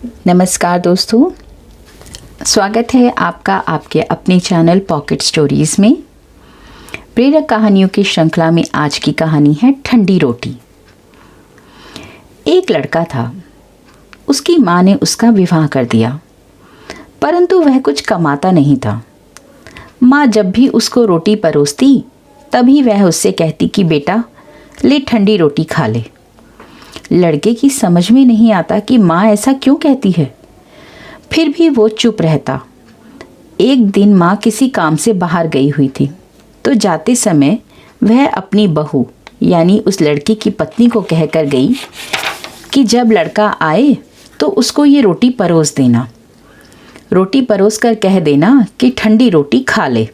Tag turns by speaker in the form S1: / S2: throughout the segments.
S1: नमस्कार दोस्तों, स्वागत है आपका आपके अपने चैनल पॉकेट स्टोरीज़ में। प्रेरक कहानियों की श्रृंखला में आज की कहानी है ठंडी रोटी। एक लड़का था, उसकी माँ ने उसका विवाह कर दिया, परंतु वह कुछ कमाता नहीं था। माँ जब भी उसको रोटी परोसती तभी वह उससे कहती कि बेटा ले ठंडी रोटी खा ले। लड़के की समझ में नहीं आता कि माँ ऐसा क्यों कहती है, फिर भी वो चुप रहता। एक दिन माँ किसी काम से बाहर गई हुई थी, तो जाते समय वह अपनी बहू यानी उस लड़के की पत्नी को कहकर गई कि जब लड़का आए तो उसको ये रोटी परोस देना। रोटी परोस कर कह देना कि ठंडी रोटी खा ले।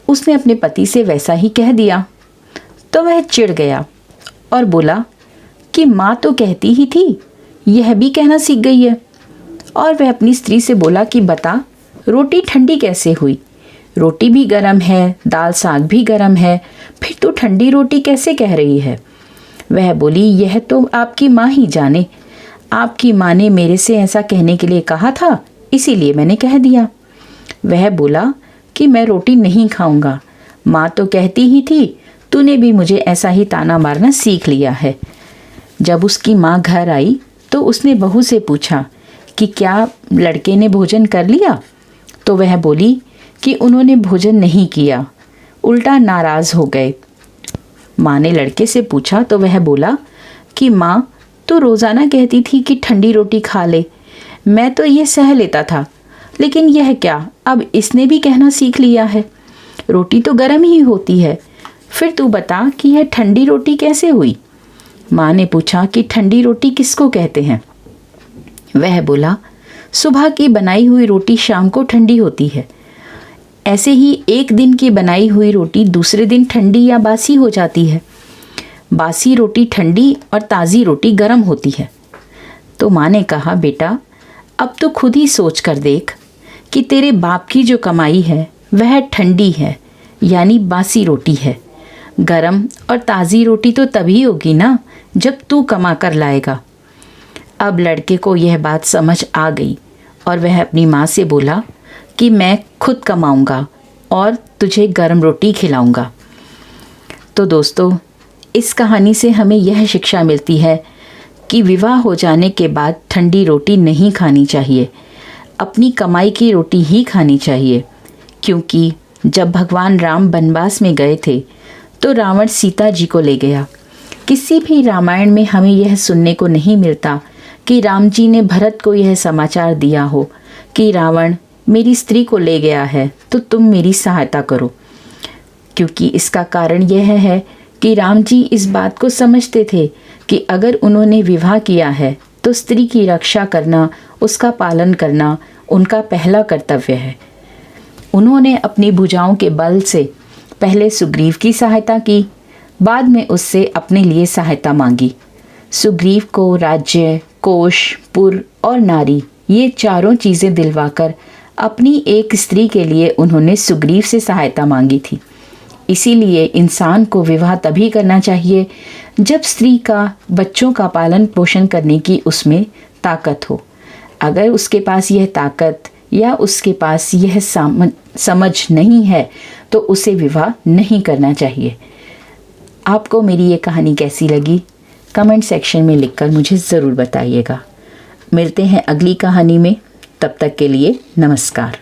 S1: उसने अपने पति से वैसा ही कह दिया तो वह चिढ़ गया और बोला कि माँ तो कहती ही थी, यह भी कहना सीख गई है। और वह अपनी स्त्री से बोला कि बता रोटी ठंडी कैसे हुई, रोटी भी गरम है, दाल साग भी गरम है, फिर तू ठंडी रोटी कैसे कह रही है। वह बोली यह तो आपकी माँ ही जाने, आपकी माँ ने मेरे से ऐसा कहने के लिए कहा था, इसीलिए मैंने कह दिया। वह बोला कि मैं रोटी नहीं खाऊंगा, माँ तो कहती ही थी, तूने भी मुझे ऐसा ही ताना मारना सीख लिया है। जब उसकी माँ घर आई तो उसने बहू से पूछा कि क्या लड़के ने भोजन कर लिया, तो वह बोली कि उन्होंने भोजन नहीं किया, उल्टा नाराज़ हो गए। माँ ने लड़के से पूछा तो वह बोला कि माँ तो रोज़ाना कहती थी कि ठंडी रोटी खा ले, मैं तो ये सह लेता था, लेकिन यह क्या, अब इसने भी कहना सीख लिया है, रोटी तो गर्म ही होती है, फिर तू बता कि यह ठंडी रोटी कैसे हुई। माँ ने पूछा कि ठंडी रोटी किसको कहते हैं। वह बोला सुबह की बनाई हुई रोटी शाम को ठंडी होती है, ऐसे ही एक दिन की बनाई हुई रोटी दूसरे दिन ठंडी या बासी हो जाती है। बासी रोटी ठंडी और ताज़ी रोटी गर्म होती है। तो माँ ने कहा बेटा अब तो खुद ही सोच कर देख कि तेरे बाप की जो कमाई है वह ठंडी है यानी बासी रोटी है, गरम और ताज़ी रोटी तो तभी होगी ना जब तू कमा कर लाएगा। अब लड़के को यह बात समझ आ गई और वह अपनी माँ से बोला कि मैं खुद कमाऊँगा और तुझे गर्म रोटी खिलाऊँगा। तो दोस्तों, इस कहानी से हमें यह शिक्षा मिलती है कि विवाह हो जाने के बाद ठंडी रोटी नहीं खानी चाहिए, अपनी कमाई की रोटी ही खानी चाहिए। क्योंकि जब भगवान राम वनवास में गए थे तो रावण सीता जी को ले गया। किसी भी रामायण में हमें यह सुनने को नहीं मिलता कि राम जी ने भरत को यह समाचार दिया हो कि रावण मेरी स्त्री को ले गया है तो तुम मेरी सहायता करो। क्योंकि इसका कारण यह है कि राम जी इस बात को समझते थे कि अगर उन्होंने विवाह किया है तो स्त्री की रक्षा करना, उसका पालन करना उनका पहला कर्तव्य है। उन्होंने अपनी भुजाओं के बल से पहले सुग्रीव की सहायता की, बाद में उससे अपने लिए सहायता मांगी। सुग्रीव को राज्य, कोष, पुर और नारी ये चारों चीज़ें दिलवाकर अपनी एक स्त्री के लिए उन्होंने सुग्रीव से सहायता मांगी थी। इसीलिए इंसान को विवाह तभी करना चाहिए जब स्त्री का बच्चों का पालन पोषण करने की उसमें ताकत हो। अगर उसके पास यह ताकत या उसके पास यह समझ नहीं है तो उसे विवाह नहीं करना चाहिए। आपको मेरी ये कहानी कैसी लगी कमेंट सेक्शन में लिखकर मुझे ज़रूर बताइएगा। मिलते हैं अगली कहानी में, तब तक के लिए नमस्कार।